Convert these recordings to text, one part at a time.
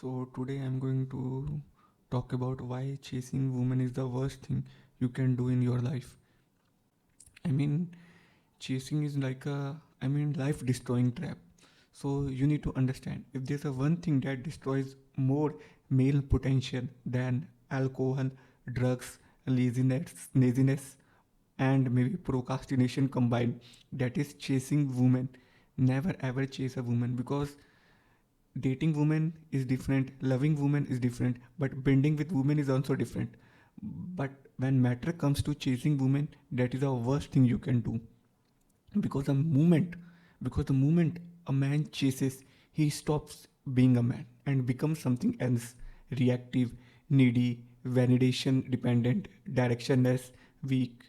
So today I'm going to talk about why chasing women is the worst thing you can do in your life. I mean, chasing is like life destroying trap. So you need to understand if there's a one thing that destroys more male potential than alcohol, drugs, laziness, and maybe procrastination combined, that is chasing women. Never ever chase a woman because dating women is different, loving women is different, but bending with women is also different. But when matter comes to chasing women, that is the worst thing you can do. Because the moment a man chases, he stops being a man and becomes something else, reactive, needy, validation dependent, directionless, weak.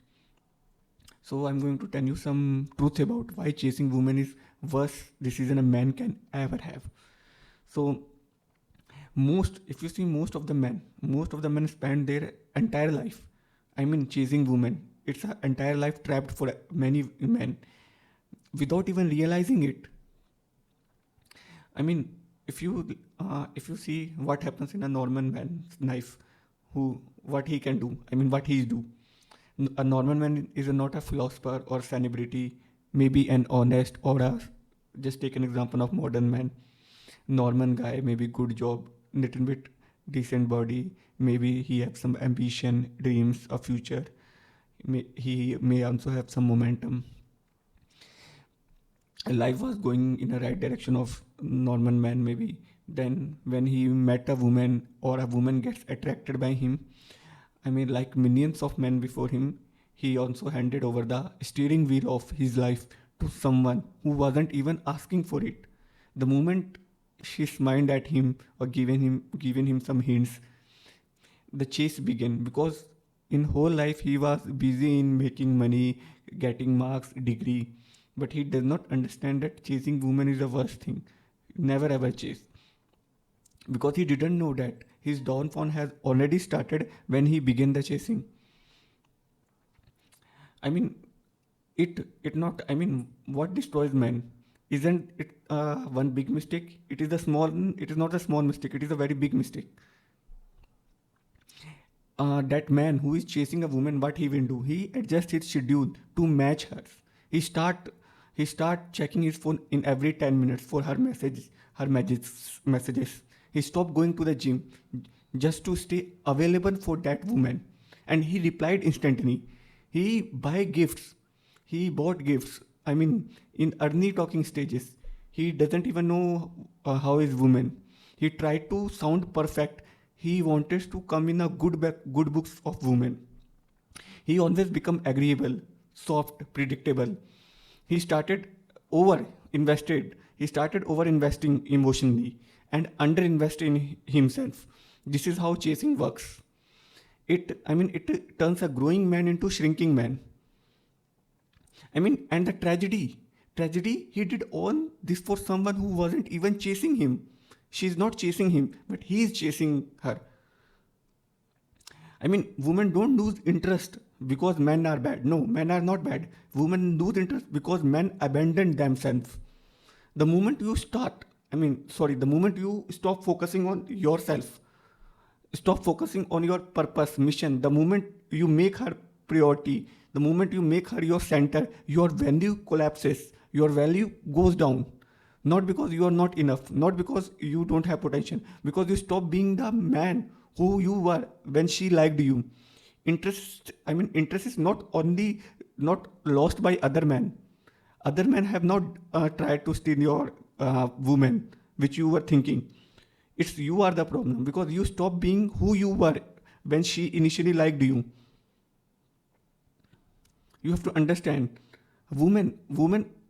So I'm going to tell you some truth about why chasing women is worst decision a man can ever have. So if you see most of the men spend their entire life, chasing women. It's an entire life trapped for many men without even realizing it. I mean, if you see what happens in a normal man's life, who what he can do, what he do. A normal man is not a philosopher or celebrity, maybe an honest or a, just take an example of modern man. Normal guy, maybe good job, little bit decent body, maybe he have some ambition, dreams, a future. He may also have some momentum. Life was going in a right direction of normal man, maybe. Then when he met a woman or a woman gets attracted by him, like millions of men before him, he also handed over the steering wheel of his life to someone who wasn't even asking for it. The moment she smiled at him or given him some hints, the chase began, because in whole life he was busy in making money, getting marks, degree, but he does not understand that chasing women is the worst thing. Never ever chase, because he didn't know that his downfall has already started when he began the chasing. I mean, it not. What destroys men isn't it one big mistake? It is a small. It is not a small mistake. It is a very big mistake. That man who is chasing a woman, what he will do? He adjusts his schedule to match her. He start he start checking his phone in every 10 minutes for her messages. He stopped going to the gym just to stay available for that woman, and he replied instantly. He buy gifts. He bought gifts. In early talking stages, he doesn't even know how is woman. He tried to sound perfect. He wanted to come in a good books of women. He always become agreeable, soft, predictable. He started over invested. He started over investing emotionally and under investing in himself. This is how chasing works. It turns a growing man into shrinking man. And the tragedy, he did all this for someone who wasn't even chasing him. She's not chasing him, but he is chasing her. Women don't lose interest because men are bad. No, men are not bad. Women lose interest because men abandon themselves. The moment you start, the moment you stop focusing on yourself, stop focusing on your purpose, mission, the moment you make her priority, the moment you make her your center, your value collapses, your value goes down. Not because you are not enough, not because you don't have potential, because you stop being the man who you were when she liked you. Interest is not lost by other men. Other men have not tried to steal your woman, which you were thinking. It's you are the problem because you stop being who you were when she initially liked you. You have to understand, women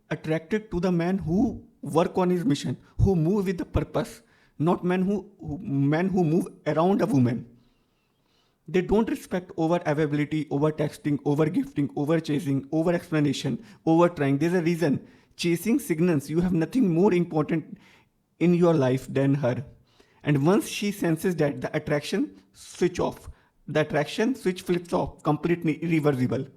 attracted to the man who work on his mission, who move with the purpose, not men who move around a woman. They don't respect over availability, over texting, over gifting, over chasing, over explanation, over trying. There's a reason. Chasing signals you have nothing more important in your life than her. And once she senses that, the attraction switch off. The attraction switch flips off, completely irreversible.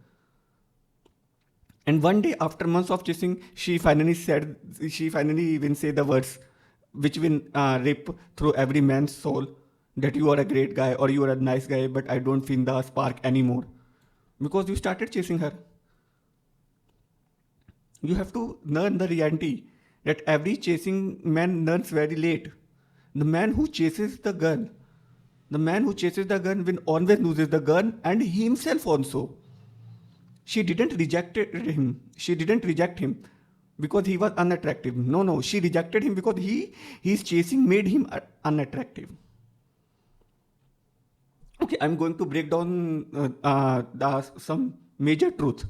And one day, after months of chasing, she finally even say the words. which will rip through every man's soul, that you are a great guy or you are a nice guy, but I don't feel the spark anymore because you started chasing her. You have to learn the reality that every chasing man learns very late. The man who chases the gun, the man who chases the gun will always loses the gun and he himself also. She didn't reject him. She didn't reject him because he was unattractive. No, no, she rejected him because his chasing made him unattractive. Okay, I'm going to break down some major truth.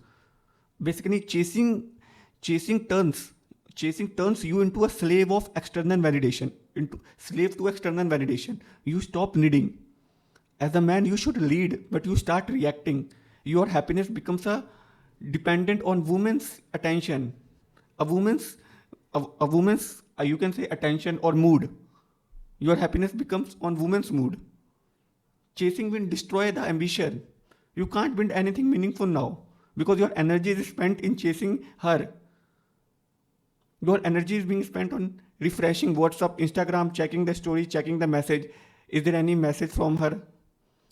Basically, chasing chasing turns you into a slave of external validation, into slave to external validation. You stop needing. As a man, you should lead, but you start reacting. Your happiness becomes a dependent on woman's attention, a woman's a woman's you can say attention or mood. Your happiness becomes on woman's mood. Chasing will destroy the ambition. You can't build anything meaningful now because your energy is spent in chasing her. Your energy is being spent on refreshing WhatsApp, Instagram, checking the story, checking the message. Is there any message from her?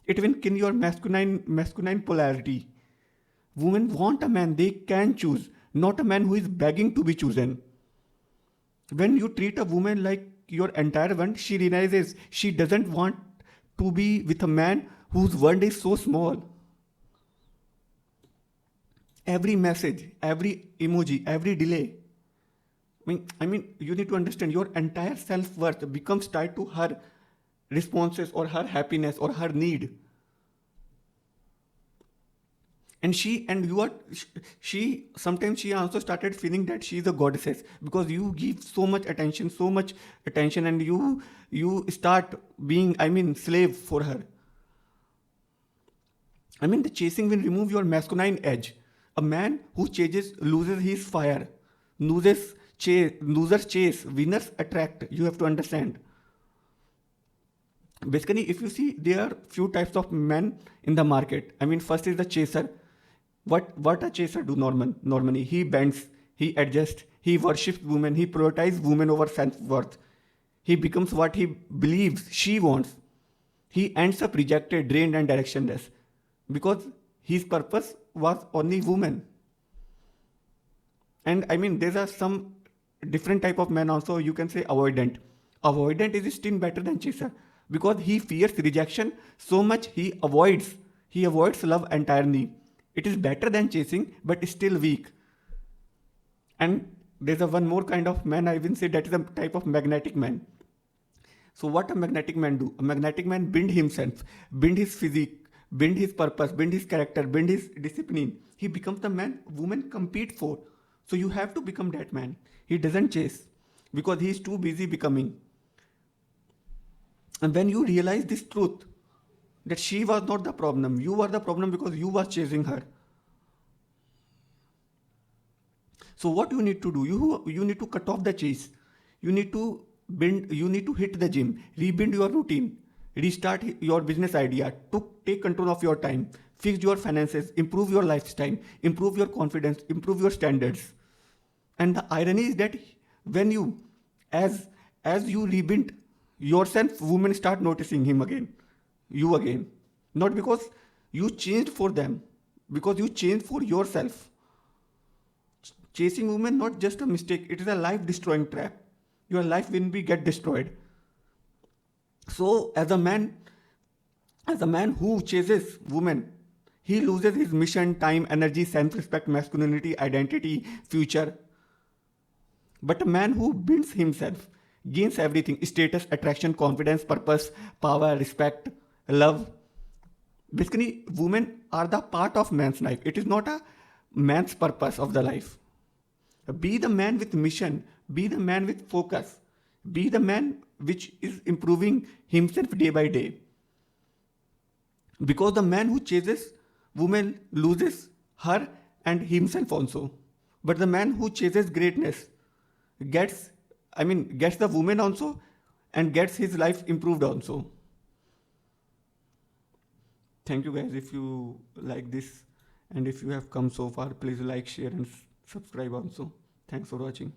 It will kill your masculine polarity. Women want a man they can choose, not a man who is begging to be chosen. When you treat a woman like your entire world, she realizes she doesn't want to be with a man whose world is so small. Every message, every emoji, every delay. I mean, you need to understand your entire self worth becomes tied to her responses or her happiness or her need. And she sometimes she also started feeling that she is a goddess because you give so much attention, and you start being, slave for her. The chasing will remove your masculine edge. A man who chases loses his fire. Losers chase, winners attract. You have to understand. Basically, if you see, there are few types of men in the market. First is the chaser. What a chaser do normally? He bends, he adjusts, he worships women, he prioritizes women over self-worth. He becomes what he believes she wants. He ends up rejected, drained, and directionless because his purpose was only woman. And there are some different type of men also. You can say avoidant. Avoidant is still better than chaser because he fears rejection so much he avoids love entirely. It is better than chasing, but still weak. And there's a one more kind of man, I will say, that is a type of magnetic man. So what a magnetic man do? A magnetic man bend himself, bend his physique, bend his purpose, bend his character, bend his discipline. He becomes the man women compete for. So you have to become that man. He doesn't chase because he is too busy becoming. And when you realize this truth, that she was not the problem, you were the problem because you were chasing her. So what you need to do? You need to cut off the chase. You need to bend. You need to hit the gym, rebuild your routine, restart your business idea, to take control of your time, fix your finances, improve your lifestyle, improve your confidence, improve your standards. And the irony is that when you, as you rebuild yourself, women start noticing him again, you again. Not because you changed for them, because you changed for yourself. Chasing women not just a mistake; it is a life-destroying trap. Your life will be get destroyed. So, as a man who chases women, he loses his mission, time, energy, self-respect, masculinity, identity, future. But a man who builds himself gains everything: status, attraction, confidence, purpose, power, respect, love. Basically, women are the part of man's life. It is not a man's purpose of the life. Be the man with mission, be the man with focus, be the man which is improving himself day by day. Because the man who chases woman loses her and himself also. But the man who chases greatness gets gets the woman also and gets his life improved also. Thank you guys if you like this, and if you have come so far, please like, share, and subscribe also. Thanks for watching.